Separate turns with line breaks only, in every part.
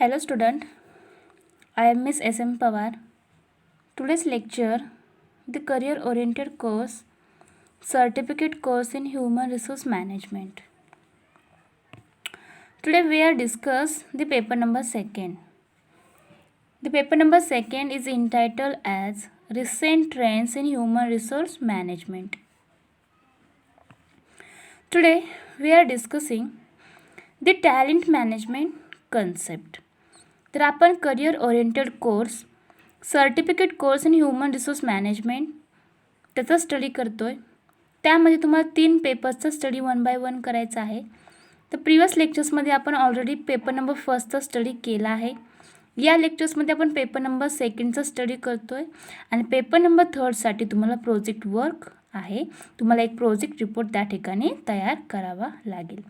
Hello student, I am Miss S.M. Pawar. Today's lecture, the career oriented course, certificate course in human resource management. Today we are discuss the paper number 2nd. The paper number 2nd is entitled as Recent Trends in Human Resource Management. Today we are discussing the talent management concept. तर आपण career oriented course certificate course in human resource management त्याचा study करतो आहे. त्यामध्ये तुम्हाला 3 पेपर्सचा study 1 bye 1 करायचा आहे. तर प्रिवियस लेक्चर्समध्ये आपण ऑलरेडी पेपर नंबर 1चा स्टडी केला आहे. या लेक्चर्समध्ये आपण पेपर नंबर 2चा स्टडी करतो आहे आणि पेपर नंबर 3साठी तुम्हाला प्रोजेक्ट वर्क आहे. तुम्हाला एक प्रोजेक्ट रिपोर्ट त्या ठिकाणी तयार करावा लागेल.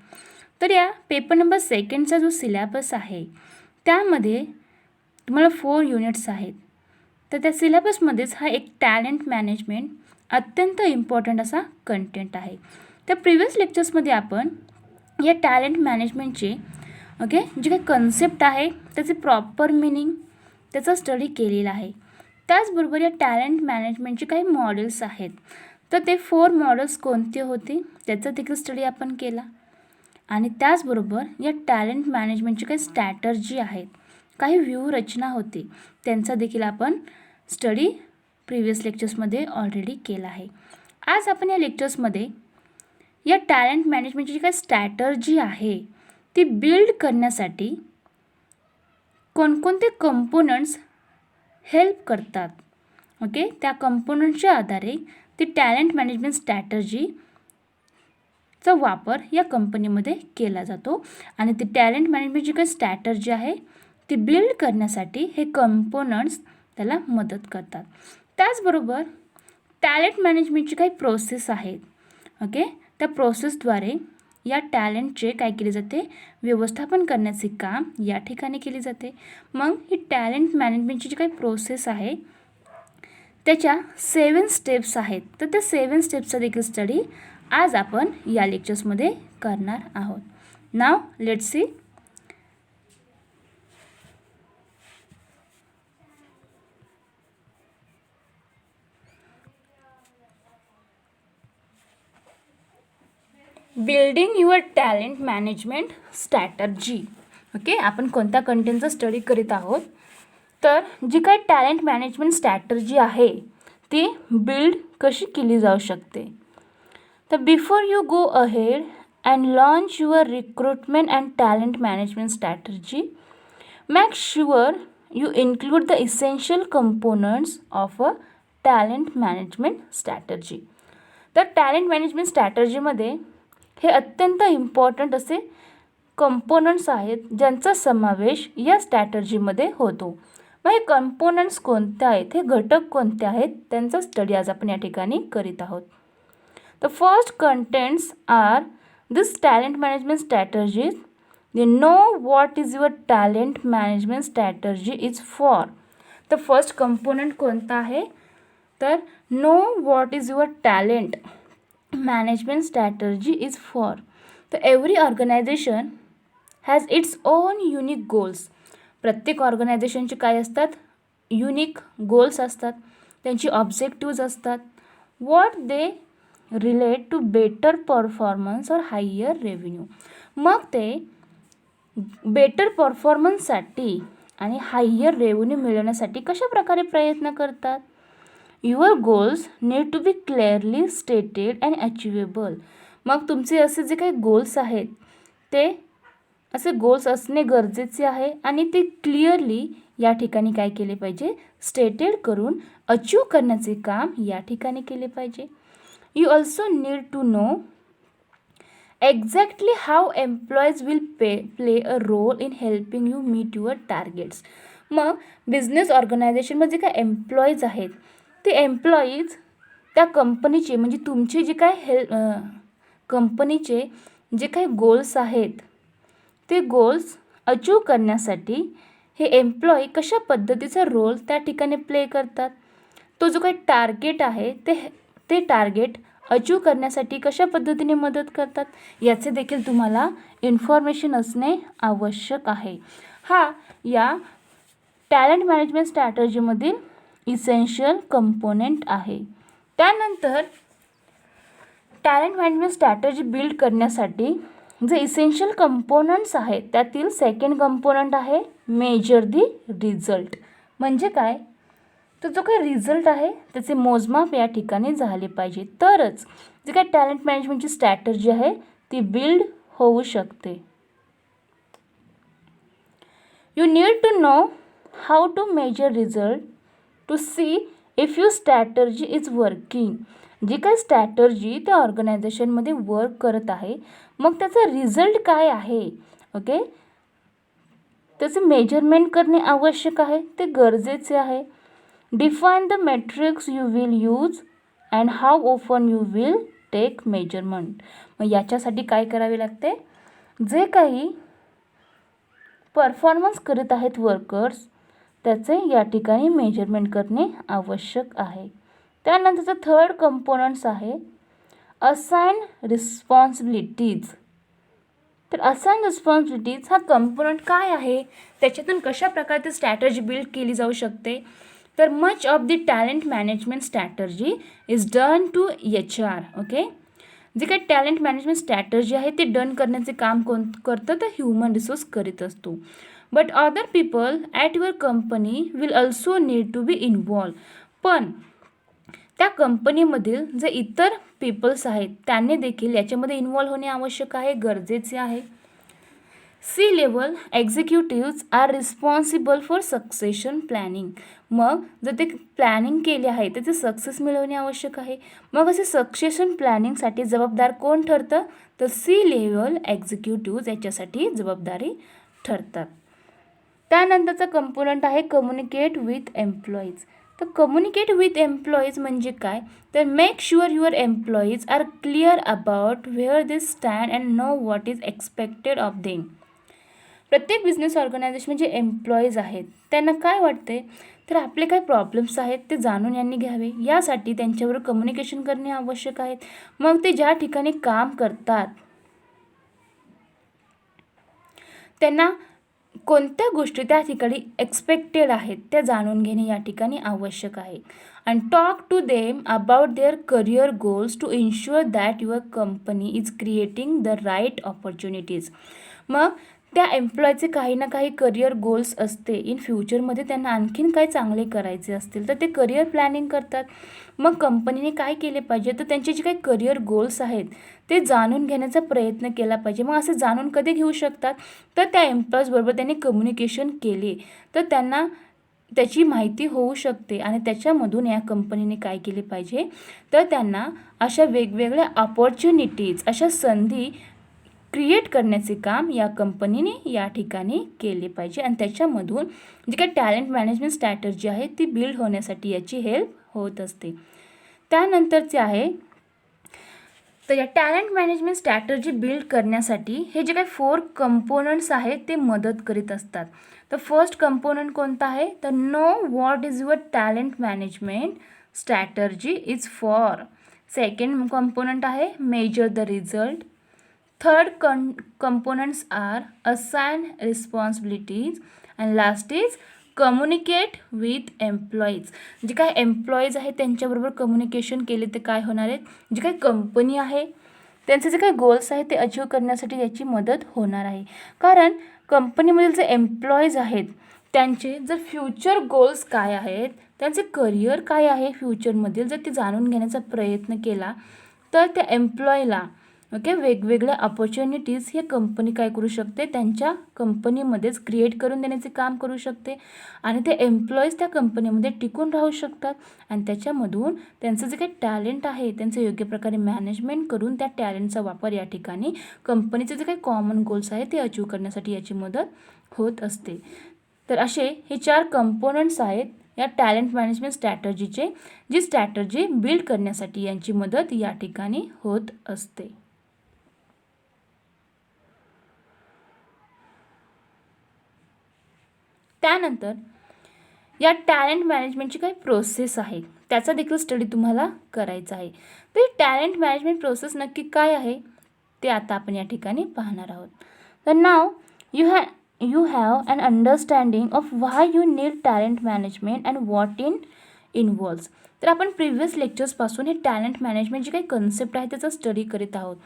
तर या पेपर नंबर 2चा जो सिलेबस आहे त्यामध्ये तुम्हाला 4 युनिट्स आहेत. तर त्या सिलेबसमध्येच हा एक टॅलेंट मॅनेजमेंट अत्यंत इम्पॉर्टंट असा कंटेंट आहे. तर प्रिवियस लेक्चर्समध्ये आपण या टॅलेंट मॅनेजमेंटचे जे काही कन्सेप्ट आहे त्याचे प्रॉपर मिनिंग त्याचा स्टडी केलेला आहे. त्याचबरोबर या टॅलेंट मॅनेजमेंटचे काही मॉडेल्स आहेत. तर ते 4 मॉडेल्स कोणते होते त्याचा देखील स्टडी आपण केला आणि त्याचबरोबर या टॅलेंट मॅनेजमेंटची काही स्ट्रॅटर्जी आहेत, काही व्यूहरचना होती, त्यांचा देखील आपण स्टडी प्रिवियस लेक्चर्समध्ये ऑलरेडी केला आहे. आज आपण या लेक्चर्समध्ये या टॅलेंट मॅनेजमेंटची जी काही स्ट्रॅटर्जी आहे ती बिल्ड करण्यासाठी कोणकोणते कंपोनंट्स हेल्प करतात, त्या कंपोनंट्सच्या आधारे ती टॅलेंट मॅनेजमेंट स्ट्रॅटर्जी चा वापर या कंपनीमध्ये केला जातो आणि ती टॅलेंट मॅनेजमेंटची काही स्ट्रॅटर्जी आहे ती बिल्ड करण्यासाठी हे कंपोनंट्स त्याला मदत करतात. त्याचबरोबर टॅलेंट मॅनेजमेंटची काही प्रोसेस आहेत. त्या प्रोसेसद्वारे या टॅलेंटचे काय केले जाते, व्यवस्थापन करण्याचे काम या ठिकाणी केले जाते. मग ही टॅलेंट मॅनेजमेंटची जी काही प्रोसेस आहे त्याच्या 7 स्टेप्स आहेत. तर त्या 7 स्टेप्सचा देखील स्टडी आज आपण या लेक्चर्समध्ये करणार आहोत. Now let's see. Building your talent management strategy. आपण कोणत्या कंटेंटचा स्टडी करीत आहोत. तर जी काही टॅलेंट मॅनेजमेंट स्ट्रॅटर्जी आहे ती बिल्ड कशी केली जाऊ शकते. तर before you go ahead and launch your recruitment and talent management strategy, make sure you include the essential components of a talent management strategy. तर टॅलेंट मॅनेजमेंट स्ट्रॅटर्जीमध्ये हे अत्यंत इम्पॉर्टंट असे कंपोनंट्स आहेत ज्यांचा समावेश या स्ट्रॅटर्जीमध्ये होतो. मग हे कंपोनंट्स कोणते आहेत, हे घटक कोणते आहेत त्यांचा स्टडी आज आपण या ठिकाणी करीत आहोत. The first contents are this talent management strategies. You know what is your talent management strategy is for. The first component कोणता आहे तर know what is your talent management strategy is for. तर every organization has its own unique goals. प्रत्येक ऑर्गनायझेशनचे काय असतात, unique goals असतात, त्यांची ऑब्जेक्टिव्ज असतात. What they relate to better performance और हायर रेव्हेन्यू. मग ते बेटर परफॉर्मन्ससाठी आणि हायर रेव्हेन्यू मिळवण्यासाठी कशा प्रकारे प्रयत्न करतात. Your goals need to be clearly stated and achievable. मग तुमचे असे जे काही गोल्स आहेत ते असे गोल्स असणे गरजेचे आहे आणि ते क्लिअरली या ठिकाणी काय केले पाहिजे, स्टेटेड करून अचीव करण्याचे काम या ठिकाणी केले पाहिजे. You also need to know exactly how employees will play a role in helping you meet your targets. मग बिझनेस ऑर्गनायझेशनमध्ये जे काय एम्प्लॉईज आहेत ते एम्प्लॉईज त्या कंपनीचे म्हणजे तुमचे जे काय कंपनीचे जे काही गोल्स आहेत ते गोल्स अचीव करण्यासाठी हे एम्प्लॉई कशा पद्धतीचा रोल त्या ठिकाणी प्ले करतात. तो जो काही टार्गेट आहे ते टार्गेट अचीव करण्यासाठी कशा पद्धतीने मदत करतात याचे देखील तुम्हाला इन्फॉर्मेशन असणे आवश्यक आहे. हा या टॅलेंट मॅनेजमेंट स्ट्रॅटर्जीमधील इसेन्शियल कंपोनेंट आहे. त्यानंतर टॅलेंट मॅनेजमेंट स्ट्रॅटर्जी बिल्ड करण्यासाठी जे इसेन्शियल कंपोनंट्स आहेत त्यातील सेकंड कंपोनंट आहे मेजर दी रिझल्ट. म्हणजे काय, तर जो काही रिझल्ट आहे त्याचे मोजमाप या ठिकाणी झाले पाहिजे, तरच जे काही टॅलेंट मॅनेजमेंटची स्ट्रॅटर्जी आहे ती बिल्ड होऊ शकते. You need to know how to measure result to see if you strategy is working. जी काही स्ट्रॅटर्जी त्या ऑर्गनायझेशनमध्ये वर्क करत आहे मग त्याचा रिझल्ट काय आहे, ओके, त्याचे मेजरमेंट करणे आवश्यक आहे, ते गरजेचे आहे. Define the metrics you will use and how often you will take measurement. मग याच्यासाठी काय करावे लागते, जे काही परफॉर्मन्स करत आहेत वर्कर्स त्याचे या ठिकाणी मेजरमेंट करणे आवश्यक आहे. त्यानंतरचं थर्ड कंपोनंट्स आहे असाइन रिस्पॉन्सिबिलिटीज. तर असाइन रिस्पॉन्सिबिलिटीज हा कंपोनंट काय आहे, त्याच्यातून कशा प्रकारची स्ट्रॅटर्जी बिल्ड केली जाऊ शकते. तर much of the talent management strategy is done to HR. Okay, जे काही टॅलेंट मॅनेजमेंट स्ट्रॅटर्जी आहे ते डन करण्याचे काम कोण करतं, तर ह्युमन रिसोर्स करीत असतो. But other people at your company will also need to be involved. पण त्या कंपनीमधील जे इतर पीपल्स आहेत त्यांनी देखील याच्यामध्ये इन्वॉल्व होणे आवश्यक आहे, गरजेचे आहे. C-level executives are responsible for succession planning. मग जर ते प्लॅनिंग केले आहे तर ते सक्सेस मिळवणे आवश्यक आहे. मग असे सक्सेशन प्लॅनिंगसाठी जबाबदार कोण ठरतं, तर C-level एक्झिक्युटिव्ज याच्यासाठी जबाबदारी ठरतात. त्यानंतरचा कंपोनंट आहे कम्युनिकेट विथ एम्प्लॉईज. तर कम्युनिकेट विथ एम्प्लॉईज म्हणजे काय, तर make sure your employees are clear about where they stand and know what is expected of them. प्रत्येक बिझनेस ऑर्गनायझेशन जे एम्प्लॉईज आहेत त्यांना काय वाटते, तर आपले काही प्रॉब्लेम्स आहेत ते जाणून यांनी घ्यावे, यासाठी त्यांच्याबरोबर कम्युनिकेशन करणे आवश्यक आहे. मग ते ज्या ठिकाणी काम करतात त्यांना कोणत्या गोष्टी त्या ठिकाणी एक्सपेक्टेड आहेत त्या जाणून घेणे या ठिकाणी आवश्यक आहे. And talk to them about their career goals to ensure that your company is creating the right opportunities. मग त्या एम्प्लॉयचे काही ना काही करिअर गोल्स असते, इन फ्युचरमध्ये त्यांना आणखीन काय चांगले करायचे असतील तर ते करिअर प्लॅनिंग करतात. मग कंपनीने काय केले पाहिजे, तर त्यांचे जे काही करिअर गोल्स आहेत ते जाणून घेण्याचा प्रयत्न केला पाहिजे. मग असे जाणून कधी घेऊ शकतात, तर त्या एम्प्लॉईजबरोबर त्यांनी कम्युनिकेशन केले तर त्यांना त्याची माहिती होऊ शकते आणि त्याच्यामधून या कंपनीने काय केले पाहिजे, तर त्यांना अशा वेगवेगळ्या ऑपॉर्च्युनिटीज, अशा संधी क्रिएट करण्याचे काम या कंपनीने या ठिकाणी केले पाहिजे आणि त्याच्यामधून जी काही टॅलेंट मॅनेजमेंट स्ट्रॅटर्जी आहे ती बिल्ड होण्यासाठी याची हेल्प होत असते. त्यानंतरचे आहे, तर या टॅलेंट मॅनेजमेंट स्ट्रॅटर्जी बिल्ड करण्यासाठी हे जे काही 4 कंपोनंट्स आहेत ते मदत करीत असतात. तर फर्स्ट कंपोनंट कोणता आहे, तर know what is your talent management strategy is for. Second component आहे measure the result. Third components are assign responsibilities and last is communicate with employees. जे काही एम्प्लॉईज आहेत त्यांच्याबरोबर कम्युनिकेशन केले ते काय होणार आहेत, जी काही कंपनी आहे त्यांचे जे काही गोल्स आहेत ते अचीव करण्यासाठी याची मदत होणार आहे. कारण कंपनीमधील जे एम्प्लॉईज आहेत त्यांचे जर फ्युचर गोल्स काय आहेत, त्यांचे करिअर काय आहे फ्युचरमधील, जर ते जाणून घेण्याचा प्रयत्न केला तर त्या एम्प्लॉईला ओके वेगवेगळ्या ऑपॉर्च्युनिटीज हे कंपनी काय करू शकते, त्यांच्या कंपनीमध्येच क्रिएट करून देण्याचे काम करू शकते आणि ते एम्प्लॉईज त्या कंपनीमध्ये टिकून राहू शकतात आणि त्याच्यामधून त्यांचं जे काही टॅलेंट आहे त्यांचं योग्य प्रकारे मॅनेजमेंट करून त्या टॅलेंटचा वापर या ठिकाणी कंपनीचे जे काही कॉमन गोल्स आहेत ते अचीव करण्यासाठी याची मदत होत असते. तर असे हे 4 कंपोनंट्स आहेत या टॅलेंट मॅनेजमेंट स्ट्रॅटर्जीचे, जी स्ट्रॅटर्जी बिल्ड करण्यासाठी यांची मदत या ठिकाणी होत असते. त्यानंतर या टॅलेंट मॅनेजमेंटची काही प्रोसेस आहे त्याचा देखील स्टडी तुम्हाला करायचा आहे. तर टॅलेंट मॅनेजमेंट प्रोसेस नक्की काय आहे ते आता आपण या ठिकाणी पाहणार आहोत. तर नाव you have an understanding of why you need talent management and what it involves. तर आपण प्रिव्हियस लेक्चर्सपासून हे टॅलेंट मॅनेजमेंट जी काही कन्सेप्ट आहे त्याचा स्टडी करीत आहोत.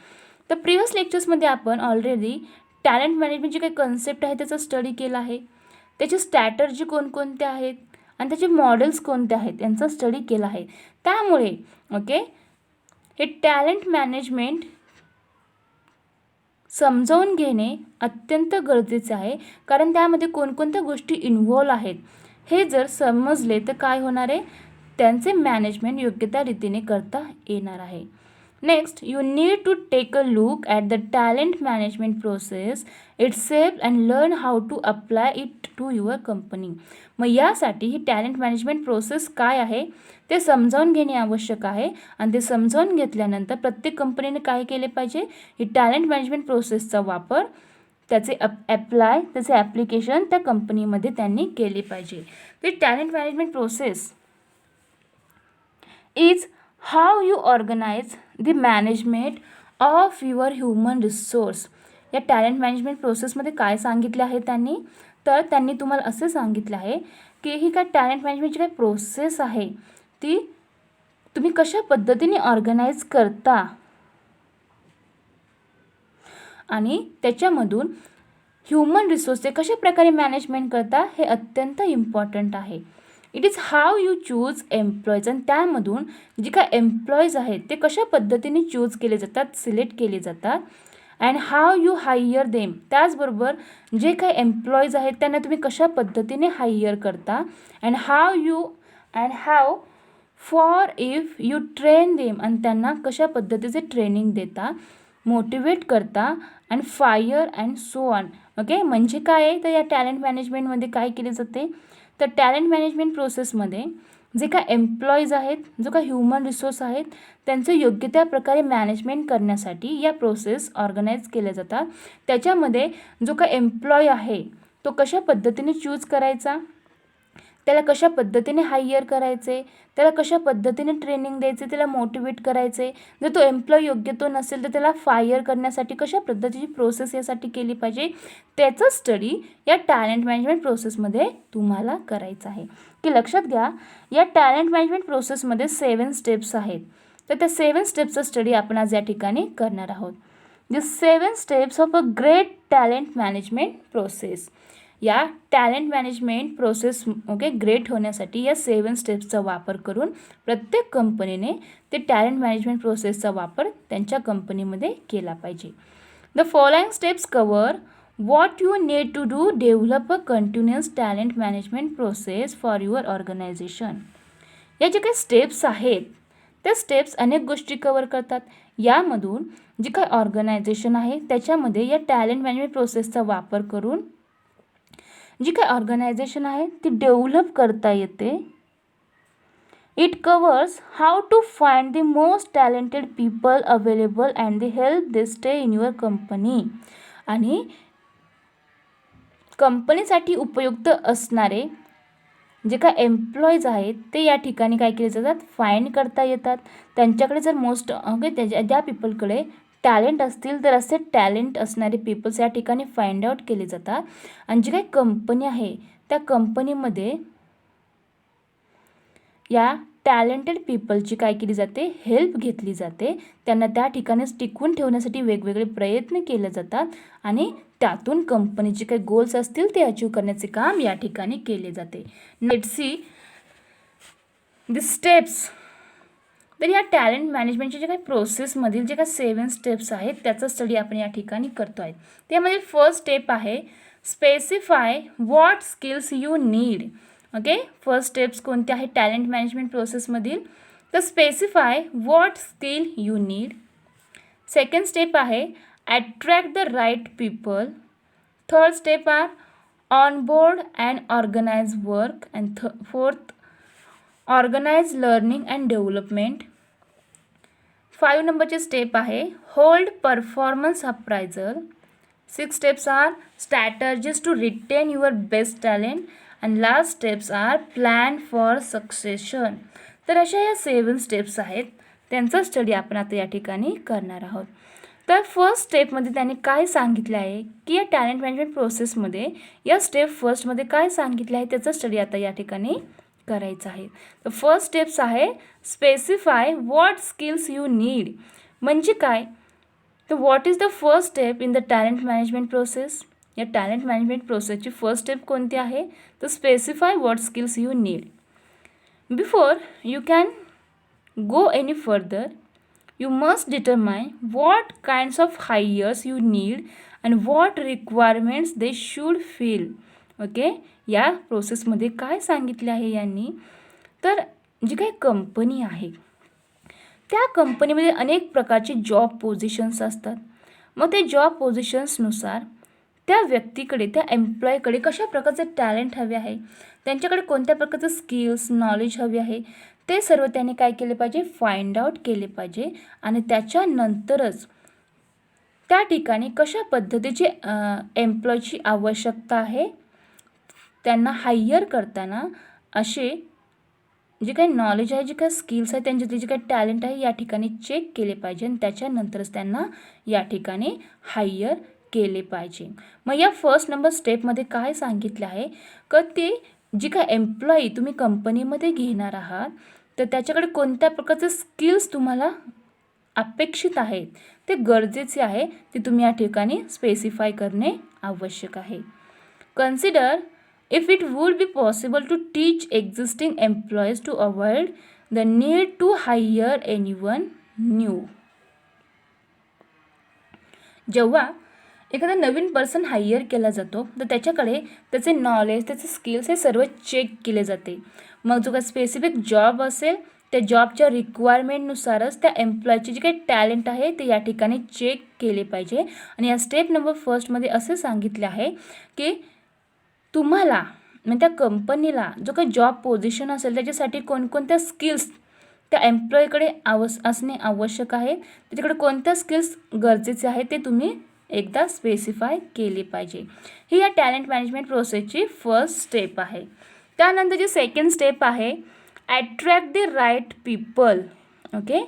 तर प्रिव्हियस लेक्चर्समध्ये आपण ऑलरेडी टॅलेंट मॅनेजमेंट जी काही कन्सेप्ट आहे त्याचा स्टडी केला आहे, त्याची स्ट्रॅटर्जी कोणकोणत्या आहेत आणि त्याचे मॉडेल्स कोणते आहेत यांचा स्टडी केला आहे. त्यामुळे ओके हे टॅलेंट मॅनेजमेंट समजावून घेणे अत्यंत गरजेचे आहे, कारण त्यामध्ये कोणकोणत्या गोष्टी इन्व्हॉल्व आहेत हे जर समजले तर काय होणार आहे, त्यांचे मॅनेजमेंट योग्य त्या रीतीने करता येणार आहे. Next, you need to take a look at the talent management process itself and learn how to apply it to your company. मग यासाठी ही टॅलेंट मॅनेजमेंट प्रोसेस काय आहे ते समजावून घेणे आवश्यक आहे, आणि ते समजावून घेतल्यानंतर प्रत्येक कंपनीने काय केले पाहिजे, ही टॅलेंट मॅनेजमेंट प्रोसेसचा वापर, त्याचे त्याचे ॲप्लिकेशन त्या कंपनीमध्ये त्यांनी केले पाहिजे. तर talent management process is how you organize the management of your human resource. या टॅलेंट मॅनेजमेंट प्रोसेसमध्ये काय सांगितले आहे त्यांनी, तर त्यांनी तुम्हाला असे सांगितले आहे की ही काय टॅलेंट मॅनेजमेंटची काय प्रोसेस आहे ती तुम्ही कशा पद्धतीने ऑर्गनाइज करता आणि त्याच्यामधून ह्युमन रिसोर्सचे कशा प्रकारे मॅनेजमेंट करता हे अत्यंत इम्पॉर्टंट आहे. It is how you choose employees, आणि त्यामधून जे काय एम्प्लॉईज आहेत ते कशा पद्धतीने चूज केले जातात, सिलेक्ट केले जातात, and how you hire them. त्याचबरोबर जे काही एम्प्लॉईज आहेत त्यांना तुम्ही कशा पद्धतीने हायर करता, and how for if you train them, आणि त्यांना कशा पद्धतीचे ट्रेनिंग देता, मोटिवेट करता, and fire and so on. Okay, म्हणजे काय आहे तर या टॅलेंट मॅनेजमेंटमध्ये काय केले जाते, तर टॅलेंट मॅनेजमेंट प्रोसेसमध्ये जे काय एम्प्लॉईज आहेत, जो काय ह्युमन रिसोर्स आहेत त्यांचं योग्य त्या प्रकारे मॅनेजमेंट करण्यासाठी या प्रोसेस ऑर्गनाईज केल्या जातात. त्याच्यामध्ये जो काय एम्प्लॉय आहे तो कशा पद्धतीने चूज करायचा, त्याला कशा पद्धतीने हायर करायचे, त्याला कशा पद्धतीने ट्रेनिंग द्यायचे, त्याला मोटिवेट करायचे, जर तो एम्प्लॉय योग्य तो नसेल तर त्याला फायर करण्यासाठी कशा पद्धतीची प्रोसेस यासाठी केली पाहिजे, त्याचं स्टडी या टॅलेंट मॅनेजमेंट प्रोसेसमध्ये तुम्हाला करायचं आहे. की लक्षात घ्या, या टॅलेंट मॅनेजमेंट प्रोसेसमध्ये 7 स्टेप्स आहेत. तर त्या 7 स्टेप्सचा स्टडी आपण आज या ठिकाणी करणार आहोत. The 7 steps of a great talent management process. या टॅलेंट मॅनेजमेंट प्रोसेस ग्रेट होण्यासाठी या 7 स्टेप्सचा वापर करून प्रत्येक कंपनीने ते टॅलेंट मॅनेजमेंट प्रोसेसचा वापर त्यांच्या कंपनीमध्ये केला पाहिजे. The following steps cover what you need to do develop a continuous talent management process for your organization. या जे काही स्टेप्स आहेत त्या स्टेप्स अनेक गोष्टी कवर करतात. यामधून जी काही ऑर्गनायझेशन आहे त्याच्यामध्ये या टॅलेंट मॅनेजमेंट प्रोसेसचा वापर करून जी काही ऑर्गनायझेशन आहे ती डेव्हलप करता येते. It covers how to find the most talented people available and the help they stay in your company. आणि कंपनीसाठी उपयुक्त असणारे जे काय एम्प्लॉईज आहेत ते या ठिकाणी काय केले जातात, फाइंड करता येतात. त्यांच्याकडे जर ज्या पीपलकडे टॅलेंट असतील तर असे टॅलेंट असणारे पीपल्स या ठिकाणी फाइंड आउट केले जातात. आणि जी काही कंपनी आहे त्या कंपनीमध्ये या टॅलेंटेड पीपलची काय केली जाते, हेल्प घेतली जाते. त्यांना त्या ठिकाणीच टिकवून ठेवण्यासाठी वेगवेगळे प्रयत्न केले जातात आणि त्यातून कंपनीचे काही गोल्स असतील ते अचीव करण्याचे काम या ठिकाणी केले जाते. Let's see the steps. तर या टॅलेंट मॅनेजमेंटचे जे काही प्रोसेसमधील जे काही 7 स्टेप्स आहेत त्याचा स्टडी आपण या ठिकाणी करतो आहे. त्यामध्ये फर्स्ट स्टेप आहे specify what skills you need. Okay, first steps कोणते आहे टॅलेंट मॅनेजमेंट प्रोसेसमधील, तर specify what skill you need. Second step आहे attract the right people. Third step are on board and organise work. And fourth organise learning and development. 5 नंबरचे step आहे hold performance appraisal. 6 steps are strategies to retain your best talent. And last steps are plan for succession. तर अशा या 7 steps आहेत, त्यांचा study आपण आता या ठिकाणी करणार आहोत. तर फर्स्ट स्टेपमध्ये त्यांनी काय सांगितलं आहे की या टॅलेंट मॅनेजमेंट प्रोसेसमध्ये या स्टेप फर्स्टमध्ये काय सांगितलं आहे त्याचा स्टडी आता या ठिकाणी करायचा आहे. तर फर्स्ट स्टेप्स आहे specify what skills you need. म्हणजे काय, तर what is the first step in the talent management process. या टॅलेंट मॅनेजमेंट प्रोसेसची फर्स्ट स्टेप कोणती आहे, तर specify what skills you need. Before you can go any further, you must determine what kinds of hires you need and what requirements they should fill. Okay, या प्रोसेसमध्ये काय सांगितले आहे यांनी, तर जी काही कंपनी आहे त्या कंपनीमध्ये अनेक प्रकारचे जॉब पोझिशन्स असतात. मग ते जॉब पोझिशन्सनुसार त्या व्यक्तीकडे, त्या एम्प्लॉयकडे कशा प्रकारचे टॅलेंट हवे आहे, त्यांच्याकडे कोणत्या प्रकारचे स्किल्स नॉलेज हवे आहे, ते सर्व त्यांनी काय केले पाहिजे, फाइंड आउट केले पाहिजे. आणि त्याच्यानंतरच त्या ठिकाणी कशा पद्धतीची एम्प्लॉयची आवश्यकता आहे, त्यांना हायर करताना असे जे काही नॉलेज आहे, जे काही स्किल्स आहे, त्यांचे जे काही टॅलेंट आहे या ठिकाणी चेक केले पाहिजे आणि त्याच्यानंतरच त्यांना या ठिकाणी हायर केले पाहिजे. मग या फर्स्ट नंबर स्टेपमध्ये काय सांगितलं आहे की ते जी काय एम्प्लॉई तुम्ही कंपनीमध्ये घेणार आहात, तर त्याच्याकडे कोणत्या प्रकारचे स्किल्स तुम्हाला अपेक्षित आहेत, ते गरजेचे आहे, ते तुम्ही या ठिकाणी स्पेसिफाय करणे आवश्यक आहे. Consider if it would be possible to teach existing employees to avoid the need to hire anyone new. जेव्हा एखादा नवीन पर्सन हायर केला जातो तर त्याच्याकडे त्याचे नॉलेज, त्याचे स्किल्स हे सर्व चेक केले जाते. मग जो काही स्पेसिफिक जॉब असेल त्या जॉबच्या रिक्वायरमेंटनुसारच त्या एम्प्लॉयचे जे काही टॅलेंट आहे ते या ठिकाणी चेक केले पाहिजे. आणि या स्टेप नंबर फर्स्टमध्ये असे सांगितले आहे की तुम्हाला म्हणजे त्या कंपनीला जो काही जॉब पोझिशन असेल त्याच्यासाठी कोणकोणत्या स्किल्स त्या एम्प्लॉयकडे असणे आवश्यक आहे, त्याच्याकडे कोणत्या स्किल्स गरजेचे आहे ते तुम्ही एकदा स्पेसिफाय केली पाहिजे. ही या टॅलेंट मॅनेजमेंट प्रोसेसची फर्स्ट स्टेप आहे. त्यानंतरची सेकंड स्टेप आहे attract the right people. Okay,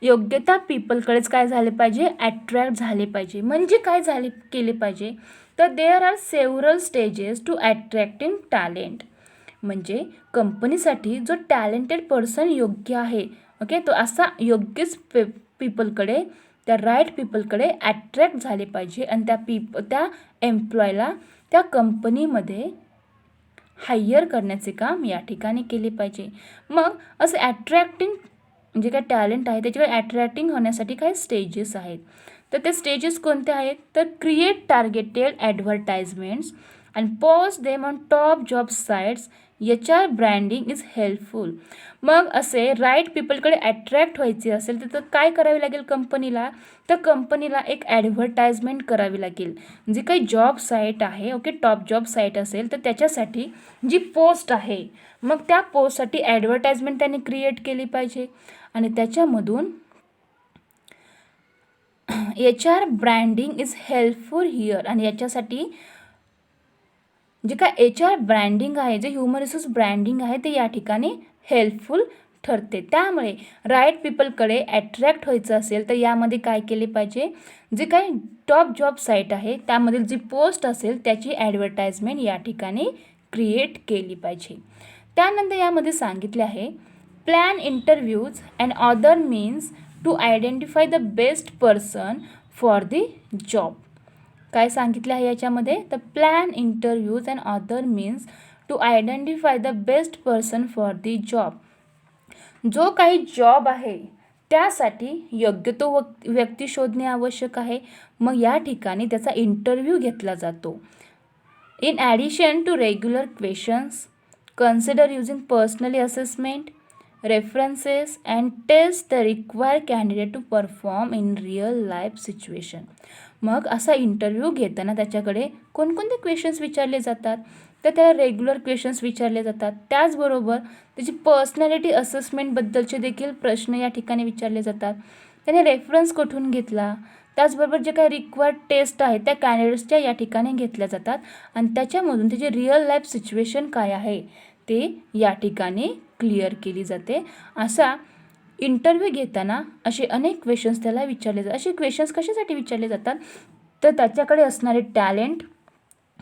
योग्यता पीपलकडेच काय झाले पाहिजे, ॲट्रॅक्ट झाले पाहिजे. म्हणजे काय झाले केले पाहिजे, तर there are several stages to attracting talent. म्हणजे कंपनीसाठी जो टॅलेंटेड पर्सन योग्य आहे, ओके, तो असा योग्यच पीपलकडे, त्या राईट पीपलकडे ॲट्रॅक्ट झाले पाहिजे आणि त्या एम्प्लॉयला त्या कंपनीमध्ये हायर करण्याचे काम या ठिकाणी केले पाहिजे. मग असं ॲट्रॅक्टिंग जे काय टॅलेंट आहे त्याच्याकडे ॲट्रॅक्टिंग होण्यासाठी काही स्टेजेस आहेत. तर ते स्टेजेस कोणते आहेत, तर create targeted advertisements and post them on top job sites. HR branding is helpful. मग असे राईट पीपलकडे ॲट्रॅक्ट व्हायचे असेल तर काय करावे लागेल कंपनीला, तर कंपनीला एक ॲडव्हर्टाइजमेंट करावी लागेल. जी काही जॉब साईट आहे, ओके, टॉप जॉब साईट असेल तर त्याच्यासाठी जी पोस्ट आहे, मग त्या पोस्टसाठी ॲडव्हर्टाइजमेंट त्यांनी क्रिएट केली पाहिजे. आणि त्याच्यामधून HR branding is helpful here. आणि याच्यासाठी जे काय HR ब्रँडिंग आहे, जे ह्युमन रिसोर्स ब्रँडिंग आहे ते या ठिकाणी हेल्पफुल ठरते. त्यामुळे राईट पीपलकडे ॲट्रॅक्ट व्हायचं असेल तर यामध्ये काय केले पाहिजे, जे काही टॉप जॉब साईट आहे त्यामधील जी पोस्ट असेल त्याची ॲडव्हर्टाइजमेंट या ठिकाणी क्रिएट केली पाहिजे. त्यानंतर यामध्ये सांगितले आहे plan interviews and other means to identify the best person for the job. काय सांगितलं आहे याच्यामध्ये, तर plan interviews and other means to identify the best person for the job. जो काही जॉब आहे त्यासाठी योग्य तो व्यक्ती शोधणे आवश्यक आहे. मग या ठिकाणी त्याचा इंटरव्ह्यू घेतला जातो. In addition to regular questions, consider using personally assessment, references and test the required candidate to perform in real life situation. मग असा इंटरव्ह्यू घेताना त्याच्याकडे कोणकोणते क्वेश्चन्स विचारले जातात, तर त्याला रेग्युलर क्वेश्चन्स विचारले जातात. त्याचबरोबर त्याची पर्सनॅलिटी असेसमेंटबद्दलचे देखील प्रश्न या ठिकाणी विचारले जातात. त्याने रेफरन्स कुठून घेतला, त्याचबरोबर जे काही रिक्वायर्ड टेस्ट आहेत त्या कॅन्डिडेट्सच्या या ठिकाणी घेतल्या जातात आणि त्याच्यामधून त्याची रिअल लाईफ सिच्युएशन काय आहे ते या ठिकाणी क्लिअर केली जाते. असा इंटरव्ह्यू घेताना असे अनेक क्वेश्चन्स त्याला विचारले जातात. असे क्वेश्चन्स कशासाठी विचारले जातात, तर त्याच्याकडे असणारे टॅलेंट,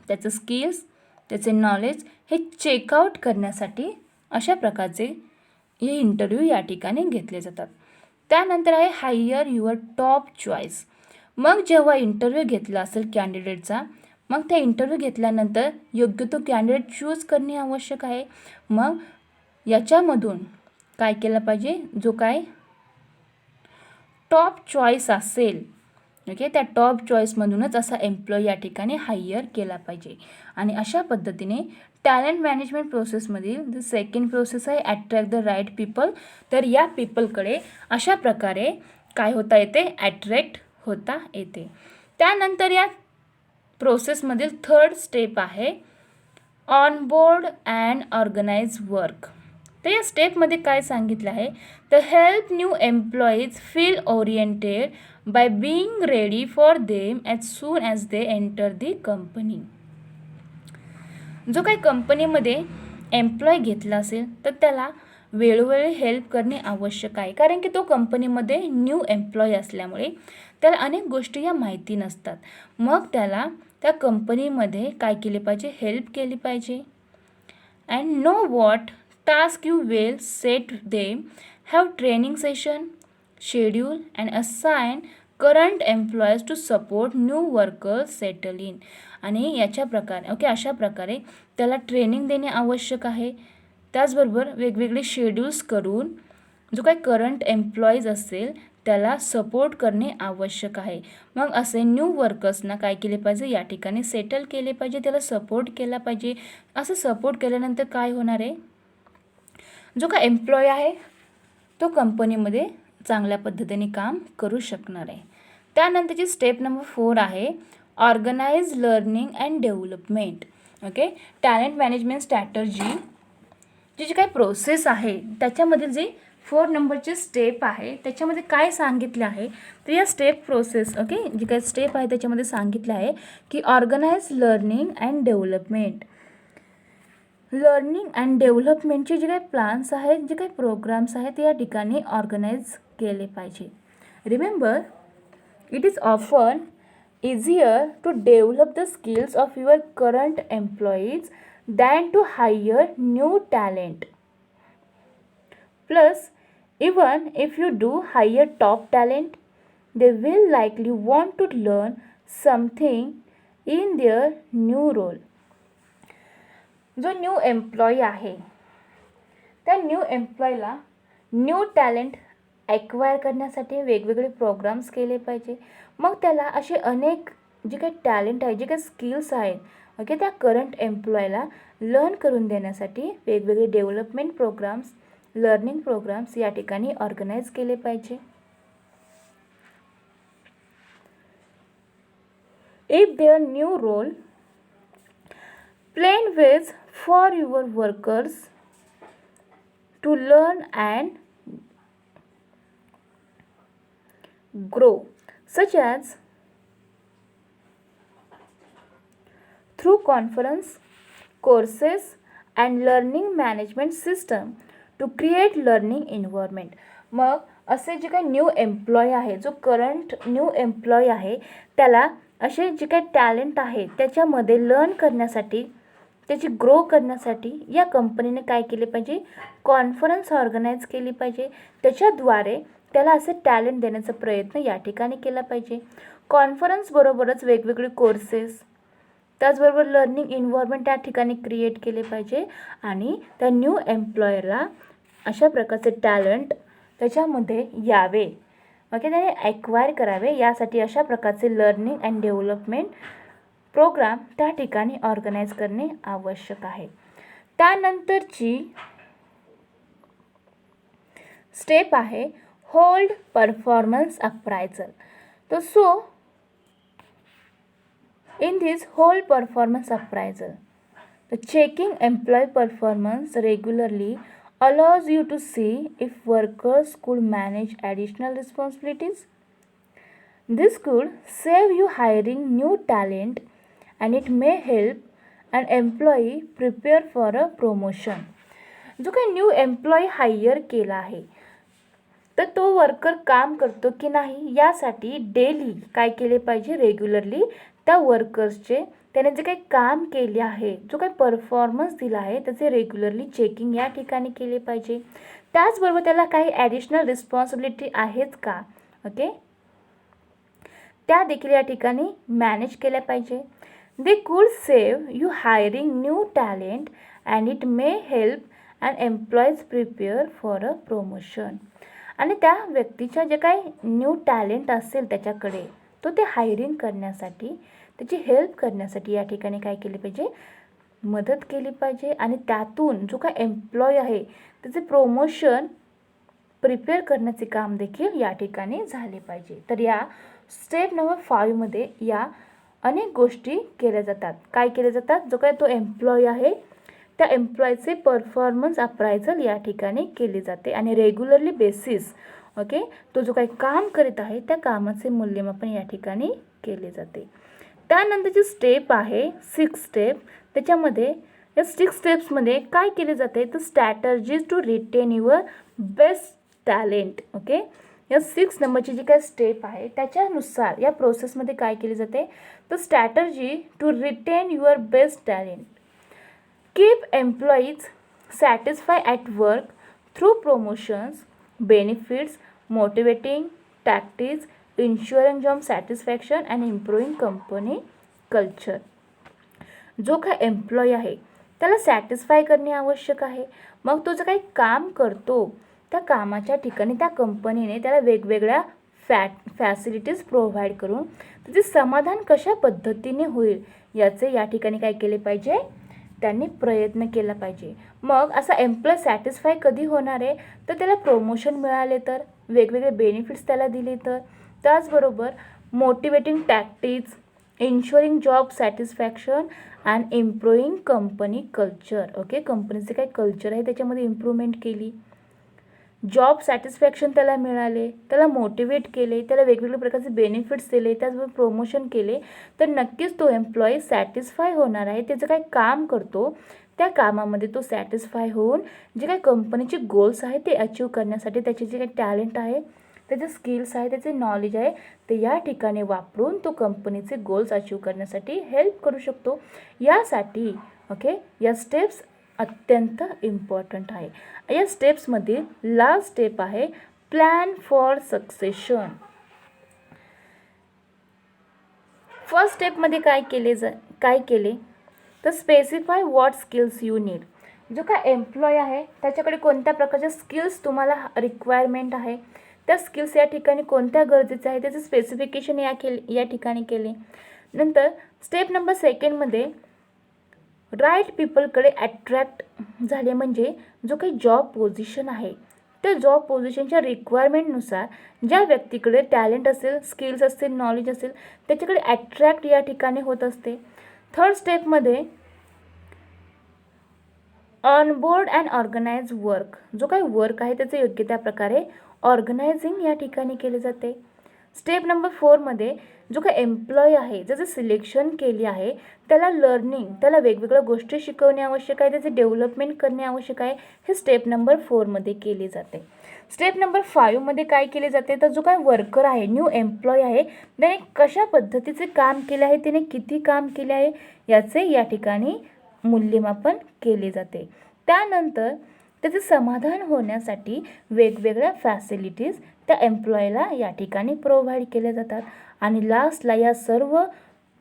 त्याचं स्किल्स, त्याचे नॉलेज हे चेकआउट करण्यासाठी अशा प्रकारचे हे इंटरव्ह्यू या ठिकाणी घेतले जातात. त्यानंतर आहे हायर युअर टॉप चॉईस. मग जेव्हा इंटरव्ह्यू घेतला असेल कॅन्डिडेटचा, मग त्या इंटरव्ह्यू घेतल्यानंतर योग्य तो कॅन्डिडेट चूज करणे आवश्यक आहे. मग याच्यामधून काय केलं पाहिजे, जो काय टॉप चॉईस असेल, ओके, त्या टॉप चॉईसमधूनच असा एम्प्लॉई या ठिकाणी हायर केला पाहिजे. आणि अशा पद्धतीने टॅलेंट मॅनेजमेंट प्रोसेसमधील जो सेकंड प्रोसेस आहे ॲट्रॅक्ट द राईट पीपल, तर या पीपलकडे अशा प्रकारे काय होता येते, ॲट्रॅक्ट होता येते. त्यानंतर या प्रोसेसमधील थर्ड स्टेप आहे ऑनबोर्ड अँड ऑर्गनाइज वर्क. तर या स्टेपमध्ये काय सांगितलं आहे, तर help new employees feel oriented by being ready for them as soon as they enter the company. जो काही कंपनीमध्ये एम्प्लॉय घेतला असेल तर त्याला वेळोवेळी हेल्प करणे आवश्यक आहे. कारण की तो कंपनीमध्ये न्यू एम्प्लॉय असल्यामुळे त्याला अनेक गोष्टी या माहिती नसतात. मग त्याला त्या कंपनीमध्ये काय केले पाहिजे, हेल्प केली पाहिजे. And know what task you will set them, have training session, schedule and assign current employees to support new workers settle in. आणि याच्या प्रकारे ओके, अशा प्रकारे त्याला ट्रेनिंग देणे आवश्यक आहे. त्याचबरोबर वेगवेगळे शेड्यूल्स करून जो काही करंट एम्प्लॉईज असेल त्याला सपोर्ट करणे आवश्यक आहे. मग असे न्यू वर्कर्सना काय केले पाहिजे, या ठिकाणी सेटल केले पाहिजे, त्याला सपोर्ट केला पाहिजे. असं सपोर्ट केल्यानंतर काय होणार आहे, जो काही एम्प्लॉय आहे तो कंपनीमध्ये चांगल्या पद्धतीने काम करू शकणार आहे. त्यानंतरची स्टेप नंबर 4 आहे organise learning and development. Okay, talent management strategy जी काही प्रोसेस आहे त्याच्यामधील जे 4 नंबरचे स्टेप आहे त्याच्यामध्ये काय सांगितले आहे, तर या स्टेप प्रोसेस ओके जी काही स्टेप आहे त्याच्यामध्ये सांगितलं आहे की organise learning and development. Learning and डेव्हलपमेंटचे जे काही प्लॅन्स आहेत, जे काही प्रोग्राम्स आहेत ते या ठिकाणी ऑर्गनाइज केले पाहिजे. Remember, it is often easier to develop the skills of your current employees than to hire new talent. Plus, even if you do hire top talent, they will likely want to learn something in their new role. जो new employee आहे त्या new एम्प्लॉईला new talent acquire करण्यासाठी वेगवेगळे programs केले पाहिजे. मग त्याला असे अनेक जे काही टॅलेंट आहे, जे काही स्किल्स आहेत ओके, त्या करंट एम्प्लॉयला लर्न करून देण्यासाठी वेगवेगळे डेव्हलपमेंट प्रोग्राम्स, लर्निंग प्रोग्राम्स या ठिकाणी ऑर्गनाइज केले पाहिजे. If there new role plain ways for your workers to learn and grow, such as through conference, courses and learning management system to create learning environment. मग असे जे काही new employ आहे, जो करंट न्यू एम्प्लॉय आहे त्याला असे जे काही टॅलेंट आहे त्याच्यामध्ये लर्न करण्यासाठी, त्याची ग्रो करण्यासाठी या कंपनीने काय केले पाहिजे, कॉन्फरन्स ऑर्गनाइज केली पाहिजे. त्याच्याद्वारे त्याला असे टॅलेंट देण्याचा प्रयत्न या ठिकाणी केला पाहिजे. कॉन्फरन्सबरोबरच वेगवेगळे कोर्सेस, त्याचबरोबर लर्निंग एन्व्हायरमेंट त्या ठिकाणी क्रिएट केले पाहिजे. आणि त्या न्यू एम्प्लॉयरला अशा प्रकारचे टॅलेंट त्याच्यामध्ये यावे, ओके, त्याने ॲक्वायर करावे, यासाठी अशा प्रकारचे लर्निंग अँड डेव्हलपमेंट प्रोग्राम त्या ठिकाणी ऑर्गनाइज करणे आवश्यक आहे. त्यानंतरची स्टेप आहे होल्ड परफॉर्मन्स अप्रायझल. तर so in this hold performance appraisal, the checking employee performance regularly allows you to see if workers could manage additional responsibilities. This could save you hiring new talent and it may help an employee prepare for a promotion. जो काही new employee higher केला आहे तर तो worker काम करतो की नाही यासाठी डेली काय केले पाहिजे, रेग्युलरली त्या वर्कर्सचे त्याने जे काही काम केले आहे, जो काही परफॉर्मन्स दिला आहे त्याचे रेग्युलरली चेकिंग या ठिकाणी केले पाहिजे. त्याचबरोबर त्याला काही ॲडिशनल रिस्पॉन्सिबिलिटी आहेत का, ओके, त्या देखील या ठिकाणी मॅनेज केल्या पाहिजे. They could save you hiring new talent and it may help and employees prepare for a promotion. आणि त्या व्यक्तीच्या जे काही न्यू टॅलेंट असेल त्याच्याकडे तो ते हायरिंग करण्यासाठी, त्याची हेल्प करण्यासाठी या ठिकाणी काय केले पाहिजे, मदत केली पाहिजे. आणि त्यातून जो काही एम्प्लॉय आहे त्याचे प्रमोशन प्रिपेअर करण्याचे काम देखील या ठिकाणी झाले पाहिजे. तर या स्टेप नंबर 5 मध्ये या अनेक गोष्टी केल्या जातात. काय केल्या जातात, जो काही तो एम्प्लॉय आहे त्या एम्प्लॉयचे परफॉर्मन्स अप्रायझल या ठिकाणी केले जाते आणि रेग्युलरली बेसिस, ओके, तो जो काही काम करीत आहे त्या कामाचे मूल्यमापन या ठिकाणी केले जाते. त्यानंतरची स्टेप आहे 6 स्टेप. त्याच्यामध्ये या 6 स्टेप्समध्ये काय केले जाते तर strategies to retain your best talent. Okay, या 6 नंबरची जी काही स्टेप आहे त्याच्यानुसार या प्रोसेसमध्ये काय केले जाते तर strategy to retain your best talent. Keep employees satisfied at work through promotions, benefits, motivating tactics, ensuring job satisfaction and improving company culture. जो काही एम्प्लॉई आहे त्याला सॅटिस्फाय करणे आवश्यक आहे. मग तो जो काही काम करतो त्या कामाच्या ठिकाणी त्या कंपनीने त्याला वेगवेगळ्या फॅसिलिटीज प्रोव्हाइड करून त्याचे समाधान कशा पद्धतीने होईल याचे या ठिकाणी काय केले पाहिजे, त्यांनी प्रयत्न केला पाहिजे. मग असा एम्प्लॉय सॅटिस्फाय कधी होणार आहे तर त्याला प्रमोशन मिळाले तर, वेगवेगळे बेनिफिट्स त्याला दिले तर, त्याचबरोबर motivating tactics, ensuring job satisfaction and improving company culture. Okay, कंपनीचे काही कल्चर आहे त्याच्यामध्ये इम्प्रूव्हमेंट केली, जॉब सॅटिस्फॅक्शन त्याला मिळाले, त्याला मोटिवेट केले, त्याला वेगवेगळ्या प्रकारचे बेनिफिट्स दिले, त्याचबरोबर प्रमोशन केले तर नक्कीच तो एम्प्लॉई सॅटिस्फाय होणार आहे. त्याचं काही काम करतो त्या कामामध्ये तो सॅटिस्फाय होऊन जे काही कंपनीचे गोल्स आहे ते अचीव करण्यासाठी त्याचे जे काही टॅलेंट आहे, त्याचे स्किल्स आहे, त्याचे नॉलेज आहे ते या ठिकाणी वापरून तो कंपनीचे गोल्स अचीव करण्यासाठी हेल्प करू शकतो. यासाठी ओके या स्टेप्स अत्यंत इम्पॉर्टंट आहे. या स्टेप्समध्ये लास्ट स्टेप आहे प्लॅन फॉर सक्सेशन. फर्स्ट स्टेपमध्ये काय केले तर specify what skills you need. जो काय एम्प्लॉय आहे त्याच्याकडे कोणत्या प्रकारच्या स्किल्स तुम्हाला रिक्वायरमेंट आहे, त्या स्किल्स या ठिकाणी कोणत्या गरजेच्या आहे त्याचं स्पेसिफिकेशन या ठिकाणी केले. नंतर स्टेप नंबर 2 मध्ये राईट पीपलकडे अट्रॅक्ट झाले, म्हणजे जो काही जॉब पोझिशन आहे त्या जॉब पोझिशनच्या रिक्वायरमेंटनुसार ज्या व्यक्तीकडे टॅलेंट असेल, स्किल्स असतील, नॉलेज असेल त्याच्याकडे अट्रॅक्ट या ठिकाणी होत असते. थर्ड स्टेपमध्ये ऑनबोर्ड अँड ऑर्गनाइज वर्क. जो काही वर्क आहे त्याचे योग्य त्या प्रकारे ऑर्गनायझिंग या ठिकाणी केले जाते. स्टेप नंबर 4 मध्ये जो काही एम्प्लॉय आहे ज्याचं सिलेक्शन केली आहे त्याला लर्निंग, त्याला वेगवेगळ्या गोष्टी शिकवणे आवश्यक आहे, त्याचे डेव्हलपमेंट करणे आवश्यक आहे. हे स्टेप नंबर 4 मध्ये केले जाते. स्टेप नंबर 5 मध्ये काय केले जाते तर जो काही वर्कर आहे, न्यू एम्प्लॉय आहे त्याने कशा पद्धतीचे काम केले आहे, त्याने किती काम केले आहे याचे या ठिकाणी मूल्यमापन केले जाते. त्यानंतर त्याचे समाधान होण्यासाठी वेगवेगळ्या फॅसिलिटीज त्या एम्प्लॉयला या ठिकाणी प्रोव्हाइड केल्या जातात. आणि लास्टला या सर्व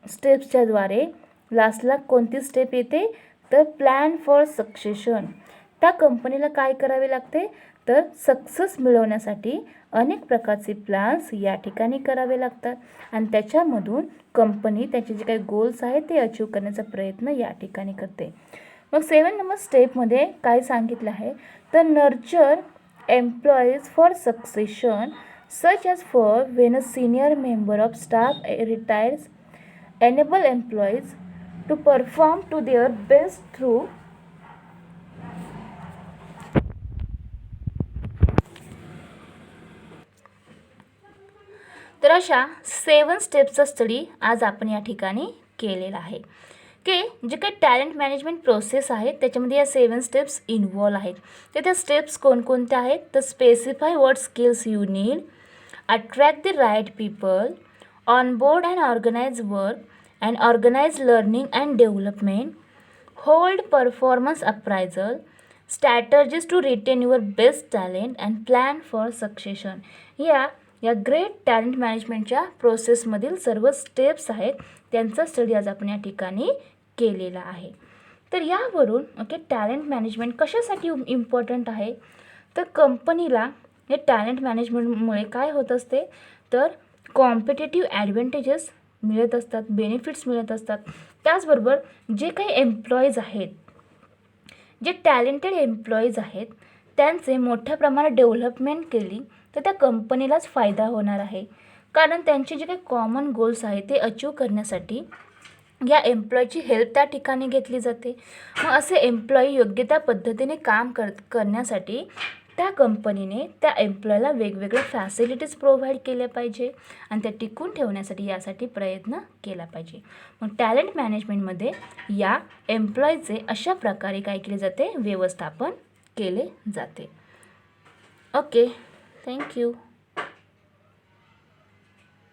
स्टेप्सच्या द्वारे लास्टला कोणती स्टेप येते तर प्लॅन फॉर सक्सेशन. त्या कंपनीला काय करावे लागते तर सक्सेस मिळवण्यासाठी अनेक प्रकारचे प्लॅन्स या ठिकाणी करावे लागतात आणि त्याच्यामधून कंपनी त्याचे जे काही गोल्स आहेत ते अचीव करण्याचा प्रयत्न या ठिकाणी करते. मग 7 नंबर स्टेपमध्ये काय सांगितलं आहे तर nurture employees for succession such as for when a senior member of staff retires, enable employees to perform to their best through तर अशा 7 स्टेप्सचा स्टडी आज आपण या ठिकाणी केलेला आहे. की जे काही टॅलेंट मॅनेजमेंट प्रोसेस आहे त्याच्यामध्ये या 7 स्टेप्स इन्व्हॉल्व आहेत. तर त्या स्टेप्स कोणकोणत्या आहेत? तर specify what skills you need, attract the right people, onboard and organise work and organise learning and development, hold performance appraisal, strategies to retain your best talent and plan for succession. या great talent मॅनेजमेंटच्या प्रोसेसमधील सर्व steps आहेत त्यांचा study आज आपण या ठिकाणी केलेला आहे. तर यावरून टॅलेंट मॅनेजमेंट कशासाठी इम्पॉर्टंट आहे? तर कंपनीला हे टॅलेंट मॅनेजमेंटमुळे काय होत असते, तर कॉम्पिटेटिव्ह ॲडव्हान्टेजेस मिळत असतात, बेनिफिट्स मिळत असतात. त्याचबरोबर जे काही एम्प्लॉईज आहेत, जे टॅलेंटेड एम्प्लॉईज आहेत त्यांचे मोठ्या प्रमाणात डेव्हलपमेंट केली तर त्या कंपनीलाच फायदा होणार आहे. कारण त्यांचे जे काही कॉमन गोल्स आहेत ते अचीव करण्यासाठी या एम्प्लॉयची हेल्प त्या ठिकाणी घेतली जाते. मग असे एम्प्लॉई योग्य त्या पद्धतीने काम करण्यासाठी त्या कंपनीने त्या एम्प्लॉयला वेगवेगळ्या फॅसिलिटीज प्रोव्हाइड केल्या पाहिजे आणि त्या टिकून ठेवण्यासाठी यासाठी प्रयत्न केला पाहिजे. मग टॅलेंट मॅनेजमेंटमध्ये या एम्प्लॉयचे अशा प्रकारे काय केले जाते, व्यवस्थापन केले जाते. Okay, thank you.